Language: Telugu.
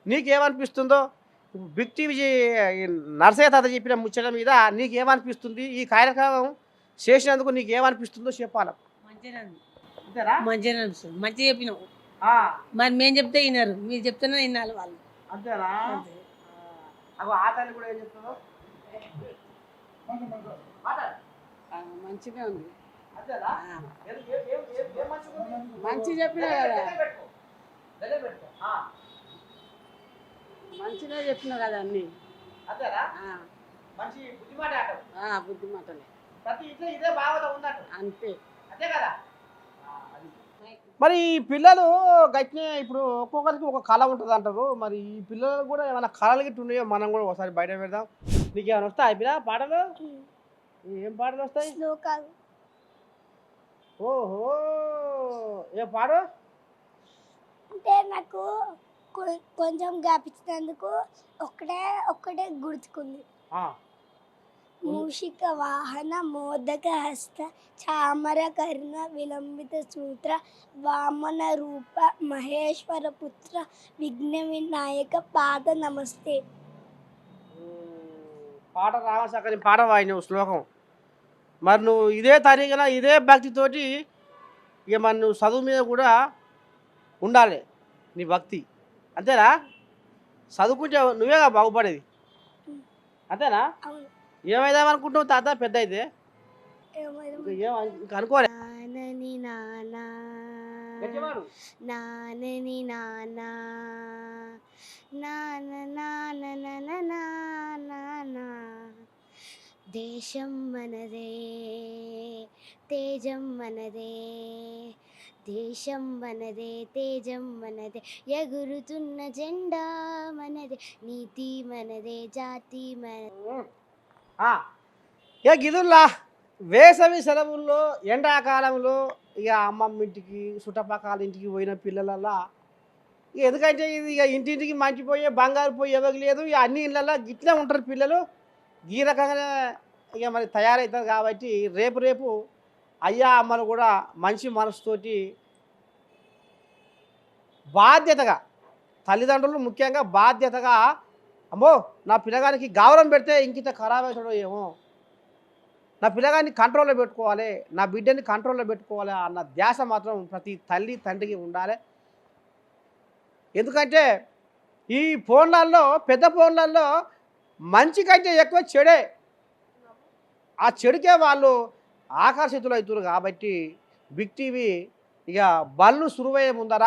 నీకేమనిపిస్తుందో బిగ్ టీవీ నర్సయ్య తాత చెప్పిన ముచ్చట మీద నీకేమనిపిస్తుంది? ఈ కార్యక్రమం చేసినందుకు నీకేమనిపిస్తుందో చెప్పాల. మంచిగా అంతేనా? మంచిగా అనిపిస్తుంది. మంచిగా చెప్పినావు. ఆ, మరి మేము చెప్తే వినరు, మీరు చెప్తేనే వినాలి వాళ్ళు. అంతేనా? అంతే. అగో ఆ తల్లి కూడా ఏం చెప్తుందో మాట్లాడు. మంచిగా ఉంది. అంతేనా? ఆ. ఏం మంచిగా ఉంది? మంచిగా చెప్పినా కదా, దగ్గర పెట్టుకో. దగ్గర పెట్టుకో. మంచిగా చెప్పినావు కదా అన్ని. అంతేనా? మంచి బుద్ధి మాట ఆటం. బుద్ధి మాటలే ప్రతి ఇంట్లో ఇదే భావన ఉన్నట్టు. అంతే. అంతే కదా? అది. మరి ఈ పిల్లలు గట్టినే ఇప్పుడు ఒక్కొక్కరికి ఒక కళ ఉంటుంది అంటారు. మరి ఈ పిల్లలకు కూడా ఏమైనా కళలు గిట్ట ఉన్నాయో మనం కూడా ఒకసారి బయట పెడదాం. నీకు ఏమైనా వస్తాయి అయిపోయినా పాటలు? ఏం పాటలు వస్తాయి? శ్లోకాలు ఓహో, ఏ పాడు? అంటే నాకు కొంచెం గ్యాప్ ఇచ్చినందుకు ఒక్కటే గుర్తుకుంది. ఆ, మూషిక వాహన మోదక హస్త చామర కర్ణ విలంబిత సూత్ర వామన రూప మహేశ్వర పుత్ర విఘ్న వినాయక పాద నమస్తే. పాట రామసక్కని పాట వాడినావు శ్లోకం. మరి నువ్వు ఇదే తరీగన ఇదే భక్తితోటి ఇక మరి నువ్వు చదువు మీద కూడా ఉండాలి నీ భక్తి. అంతేనా? చదువుకుంటే నువ్వేగా బాగుపడేది. అంతేనా? అవును. ఏమైదామనుకుంటున్నావు తాత పెద్ద అయితే? ఇంకా అనుకోలే. నానని నానా గట్టివాడు. నానని నానా నాన నాన నానా దేశం మనదే తేజం మనదే దేశం మనదే తేజం మనదే ఎగురుతున్న జెండా మనదే నీతి మనదే జాతి మనదే. ఏ గిదుల్లా వేసవి సెలవుల్లో ఎండాకాలంలో ఇక అమ్మమ్మ ఇంటికి చుట్టపక్కల ఇంటికి పోయిన పిల్లలల్లా ఇక ఎందుకంటే ఇది ఇక ఇంటింటికి మంచిపోయే బంగారు పోయి ఎవరికి లేదు. ఇక అన్ని ఇళ్ళల్లో గిట్లే ఉంటారు పిల్లలు. ఈ రకంగానే ఇక మరి తయారవుతారు. కాబట్టి రేపు రేపు అయ్యా అమ్మలు కూడా మంచి మనసుతోటి బాధ్యతగా తల్లిదండ్రులు ముఖ్యంగా బాధ్యతగా అమ్మో నా పిల్లగానికి గౌరవం పెడితే ఇంకింత ఖరాబ్ అవుతాడో ఏమో, నా పిల్లగాన్ని కంట్రోల్లో పెట్టుకోవాలి, నా బిడ్డని కంట్రోల్లో పెట్టుకోవాలి అన్న ధ్యాస మాత్రం ప్రతి తల్లి తండ్రికి ఉండాలి. ఎందుకంటే ఈ ఫోన్లలో పెద్ద ఫోన్లలో మంచి కంటే ఎక్కువ చెడే, ఆ చెడుకే వాళ్ళు ఆకర్షితులు అవుతారు. కాబట్టి బిగ్ టీవీ ఇక బళ్ళు సురువయ్యే ముందర